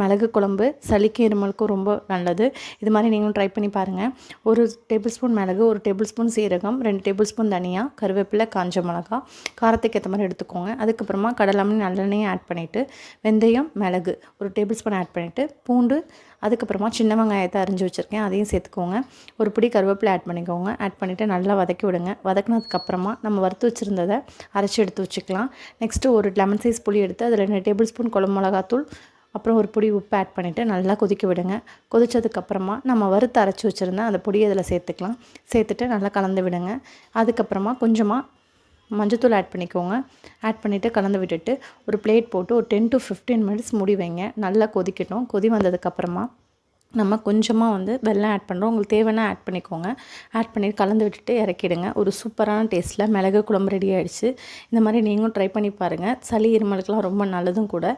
மிளகு குழம்பு சளிக்கும் இருமலுக்கும் ரொம்ப நல்லது. இது மாதிரி நீங்களும் ட்ரை பண்ணி பாருங்கள். 1 டேபிள் ஸ்பூன் மிளகு, 1 டேபிள் ஸ்பூன் சீரகம், 2 டேபிள் ஸ்பூன் தனியா, கருவேப்பிலை, காஞ்ச மிளகா, காரத்துக்கு ஏற்ற மாதிரி எடுத்துக்கோங்க. அதுக்கப்புறமா கடலெண்ணெய் நல்லெண்ணெயும் ஆட் பண்ணிவிட்டு, வெந்தயம், மிளகு 1 டேபிள் ஸ்பூன் ஆட் பண்ணிவிட்டு, பூண்டு, அதுக்கப்புறமா சின்ன வெங்காயத்தை அரிஞ்சு வச்சுருக்கேன், அதையும் சேர்த்துக்கோங்க. ஒரு பிடி கருவேப்பிலை ஆட் பண்ணிக்கோங்க. ஆட் பண்ணிவிட்டு நல்லா வதக்கி விடுங்க. வதக்கினதுக்கப்புறமா நம்ம வறுத்து வச்சுருந்ததை அரைச்சி எடுத்து வச்சுக்கலாம். நெக்ஸ்ட்டு ஒரு லெமன் சைஸ் புளி எடுத்து அதில் 2 டேபிள் ஸ்பூன் குழம்பு மிளகாத்தூள், அப்புறம் ஒரு பொடி உப்பு ஆட் பண்ணிவிட்டு நல்லா கொதிக்க விடுங்க. கொதித்ததுக்கப்புறமா நம்ம வறுத்து அரைச்சி வச்சுருந்த அந்த பொடியை அதில் சேர்த்துக்கலாம். சேர்த்துட்டு நல்லா கலந்து விடுங்க. அதுக்கப்புறமா கொஞ்சமாக மஞ்சத்தூள் ஆட் பண்ணிக்கோங்க. ஆட் பண்ணிவிட்டு கலந்து விட்டுட்டு ஒரு பிளேட் போட்டு ஒரு 10 to 15 மினிட்ஸ் மூடி வைங்க. நல்லா கொதிக்கட்டும். கொதி வந்ததுக்கப்புறமா நம்ம கொஞ்சமாக வெல்லம் ஆட் பண்ணுறோம். உங்களுக்கு தேவைன்னா ஆட் பண்ணிக்கோங்க. ஆட் பண்ணி கலந்து விட்டுட்டு இறக்கிடுங்க. ஒரு சூப்பரான டேஸ்ட்டில் மிளகு குழம்பு ரெடி ஆகிடுச்சு. இந்த மாதிரி நீங்களும் ட்ரை பண்ணி பாருங்கள். சளி இருமலுக்கெல்லாம் ரொம்ப நல்லதும் கூட.